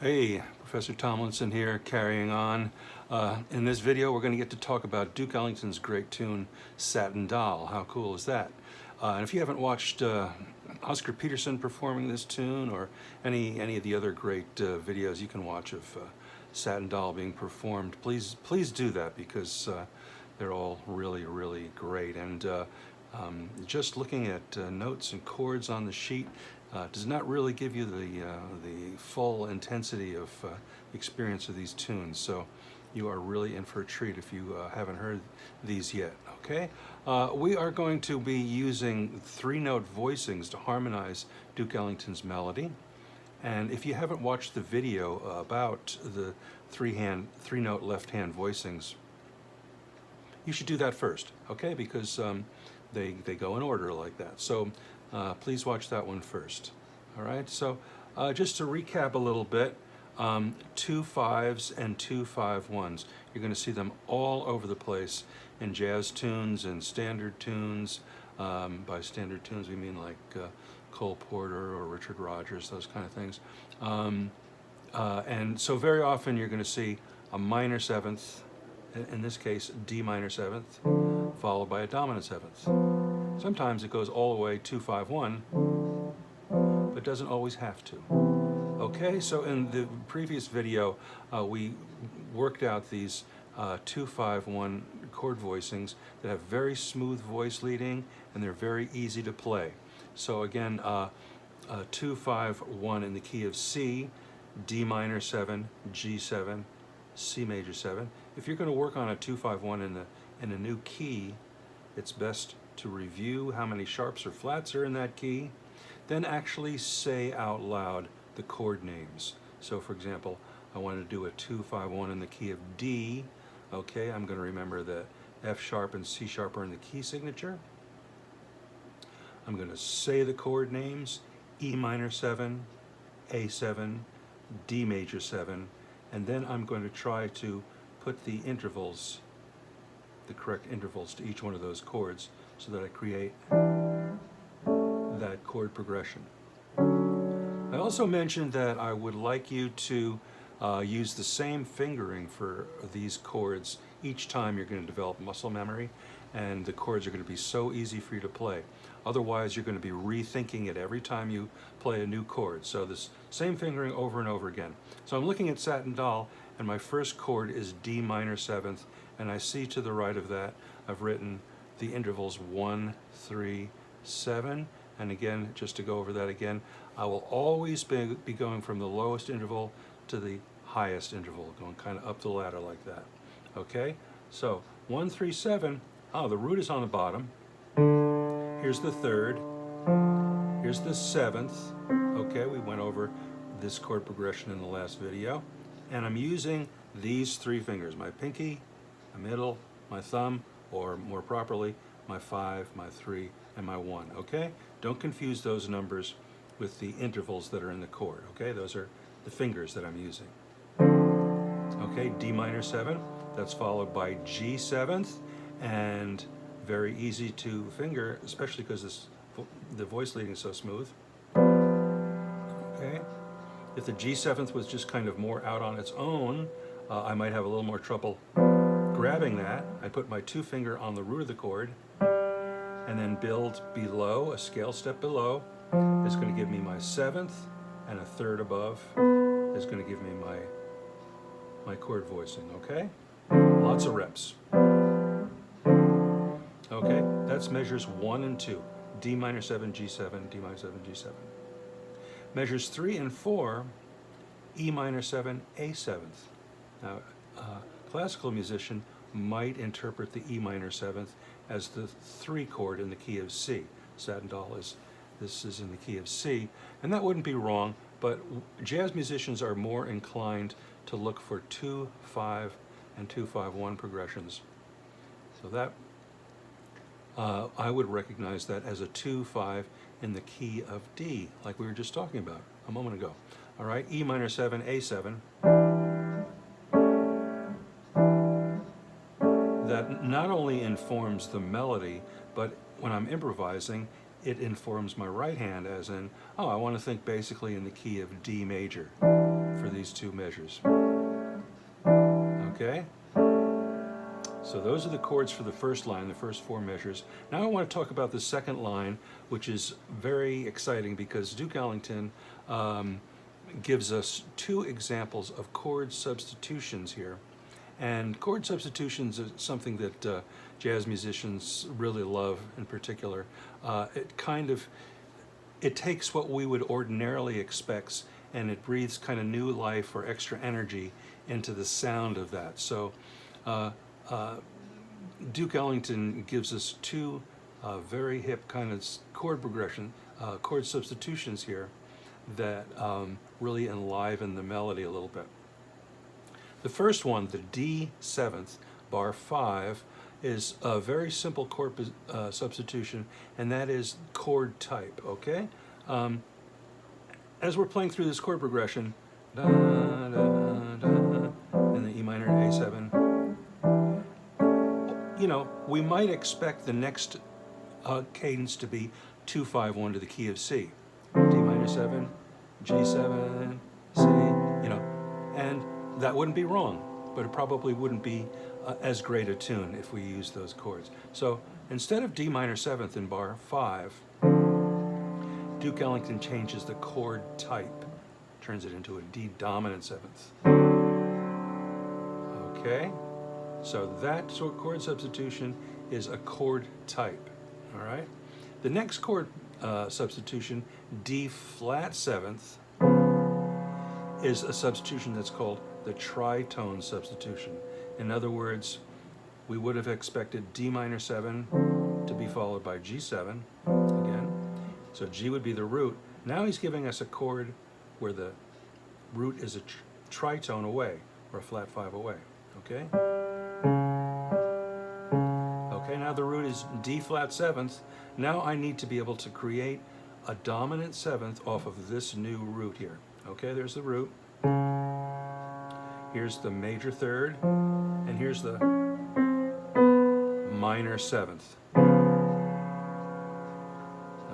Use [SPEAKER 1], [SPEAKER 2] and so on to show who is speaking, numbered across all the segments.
[SPEAKER 1] Hey, Professor Tomlinson here, carrying on. In this video, we're going to get to talk about Duke Ellington's great tune, Satin Doll. How cool is that? And if you haven't watched Oscar Peterson performing this tune, or any of the other great videos you can watch of Satin Doll being performed, please do that, because they're all really great. And just looking at notes and chords on the sheet does not really give you the full intensity of experience of these tunes. So you are really in for a treat if you haven't heard these yet. Okay, we are going to be using 3-note voicings to harmonize Duke Ellington's melody. And if you haven't watched the video about the 3-note left-hand voicings, you should do that first, okay? Because they go in order like that. So please watch that one first. All right, so just to recap a little bit, 2 5s and 2 5 1s. You're going to see them all over the place in jazz tunes and standard tunes. By standard tunes, we mean like Cole Porter or Richard Rodgers, those kind of things. And so very often you're going to see a minor 7th, in this case D minor 7th, followed by a dominant 7th. Sometimes it goes all the way 2 5 1, but doesn't always have to. Okay, so in the previous video we worked out these 2 5 1 chord voicings that have very smooth voice leading, and they're very easy to play. So again, 2 5 1 in the key of C, D minor 7, G7, C major 7. If you're going to work on a 2 5 1 in a new key, it's best to review how many sharps or flats are in that key, then actually say out loud the chord names. So for example, I want to do a 2 5 1 in the key of D. Okay, I'm going to remember that F sharp and C sharp are in the key signature. I'm going to say the chord names: E minor 7, A7, D major 7, and then I'm going to try to put the intervals, the correct intervals to each one of those chords, so that I create that chord progression. I also mentioned that I would like you to use the same fingering for these chords each time you're going to develop muscle memory, and the chords are going to be so easy for you to play. Otherwise, you're going to be rethinking it every time you play a new chord. So this same fingering over and over again. So I'm looking at Satin Doll, and my first chord is D minor 7th, and I see to the right of that I've written the intervals 1, 3, 7, and again, just to go over that again, I will always be going from the lowest interval to the highest interval, going kind of up the ladder like that. Okay, so 1, 3, 7, the root is on the bottom. Here's the 3rd, here's the 7th. Okay, we went over this chord progression in the last video, and I'm using these 3 fingers: my pinky, my middle, my thumb, or more properly, my 5, my 3, and my 1, okay? Don't confuse those numbers with the intervals that are in the chord, okay? Those are the fingers that I'm using. Okay, D minor 7, that's followed by G 7th, and very easy to finger, especially because the voice leading is so smooth. Okay, if the G 7th was just kind of more out on its own, I might have a little more trouble grabbing that. I put my 2 finger on the root of the chord, and then build below, a scale step below is going to give me my 7th, and a 3rd above is going to give me my chord voicing, okay? Lots of reps. Okay, that's measures 1 and 2. D minor 7, G7, D minor 7, G7. Measures 3 and 4, E minor 7, A7th. Now, classical musician might interpret the E minor 7th as the 3 chord in the key of C. Satin Doll this is in the key of C, and that wouldn't be wrong, but jazz musicians are more inclined to look for 2 5 and 2 5 1 progressions. So that I would recognize that as a 2 5 in the key of D, like we were just talking about a moment ago. All right, E minor 7, A7. That not only informs the melody, but when I'm improvising, it informs my right hand, as in, oh, I want to think basically in the key of D major for these two measures. Okay? So those are the chords for the first line, the first four measures. Now I want to talk about the second line, which is very exciting because Duke Ellington gives us two examples of chord substitutions here. And chord substitutions is something that jazz musicians really love in particular. It takes what we would ordinarily expect and it breathes kind of new life or extra energy into the sound of that. So Duke Ellington gives us two very hip kind of chord substitutions here that really enliven the melody a little bit. The first one, the D7th, bar 5, is a very simple chord substitution, and that is chord type, okay? As we're playing through this chord progression, da, da, da, and the E minor A7, you know, we might expect the next cadence to be 2-5-1 to the key of C. D minor 7, G7, C, you know, and that wouldn't be wrong, but it probably wouldn't be as great a tune if we use those chords. So instead of D minor 7th in bar 5, Duke Ellington changes the chord type, turns it into a D dominant 7th. Okay, so that sort of chord substitution is a chord type, all right? The next chord substitution, D flat 7th, is a substitution that's called the tritone substitution. In other words, we would have expected D minor 7 to be followed by G7 again. So G would be the root. Now he's giving us a chord where the root is a tritone away, or a flat 5 away, okay? Okay, now the root is D flat 7th. Now I need to be able to create a dominant 7th off of this new root here. Okay, there's the root. Here's the major 3rd, and here's the minor 7th.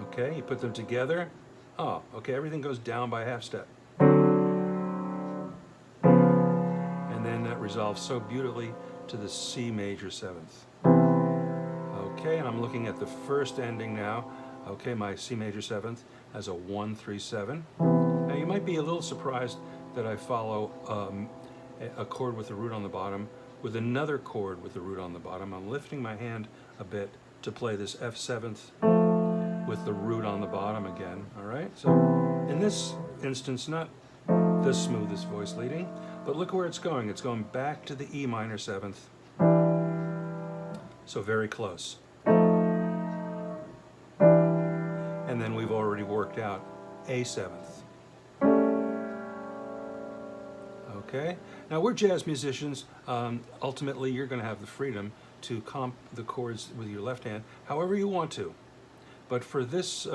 [SPEAKER 1] Okay, you put them together. Oh, okay, everything goes down by a half step. And then that resolves so beautifully to the C major 7th. Okay, and I'm looking at the first ending now. Okay, my C major 7th has a 1-3-7. Now you might be a little surprised that I follow a chord with the root on the bottom with another chord with the root on the bottom. I'm lifting my hand a bit to play this F7th with the root on the bottom again, all right? So in this instance, not the smoothest voice leading, but look where it's going. It's going back to the E minor 7th. So very close. And then we've already worked out A7th. Okay? Now we're jazz musicians. Ultimately, you're going to have the freedom to comp the chords with your left hand however you want to. But for this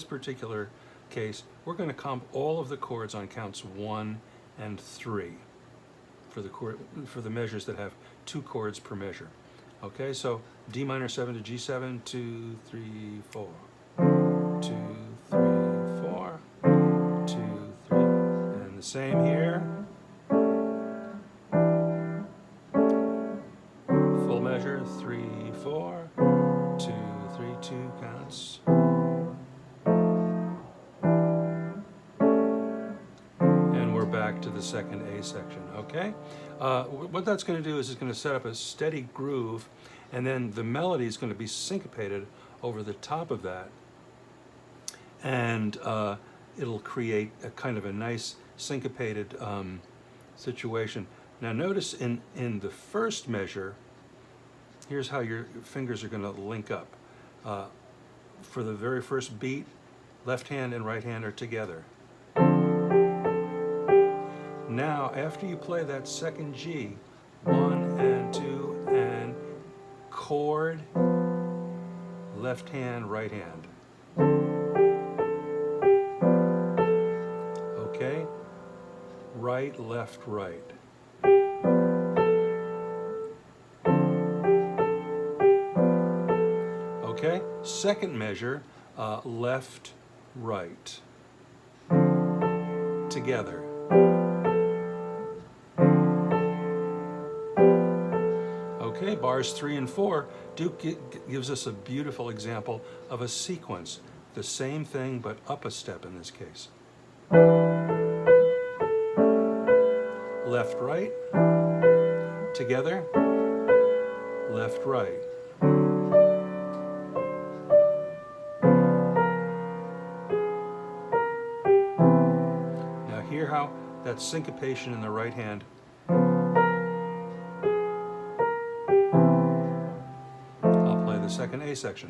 [SPEAKER 1] particular case, we're going to comp all of the chords on counts 1 and 3 for the measures that have 2 chords per measure. Okay, so D minor 7 to G7, 2, 3, 4. 2, 3, 4. 2, 3. And the same here. Full measure, 3, 4. 2, 3, 2 counts. And we're back to the second A section, okay? What that's going to do is it's going to set up a steady groove, and then the melody is going to be syncopated over the top of that, and it'll create a kind of a nice syncopated situation. Now notice in the first measure, here's how your fingers are going to link up. For the very first beat, left hand and right hand are together. Now, after you play that second G, 1 and 2 and chord, left hand, right hand. Okay? Right, left, right. Okay? Second measure, left, right. Together. bars 3 and 4 gives us a beautiful example of a sequence. The same thing, but up a step in this case. Left, right, together, left, right. Now hear how that syncopation in the right hand second A section.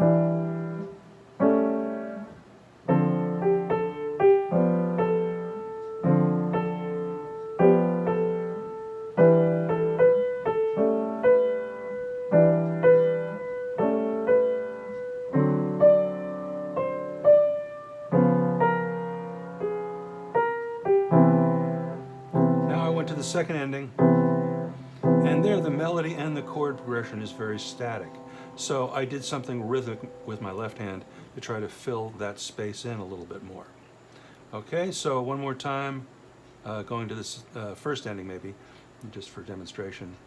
[SPEAKER 1] Now I went to the second ending, and there the melody and the chord progression is very static. So I did something rhythmic with my left hand to try to fill that space in a little bit more. Okay, so one more time, going to this first ending maybe, just for demonstration.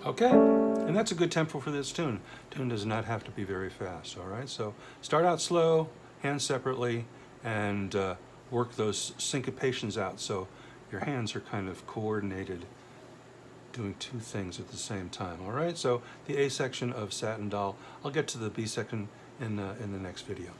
[SPEAKER 1] Okay, and that's a good tempo for this tune. Tune does not have to be very fast, all right? So start out slow, hands separately, and work those syncopations out so your hands are kind of coordinated, doing two things at the same time, all right? So the A section of Satin Doll. I'll get to the B section in the next video.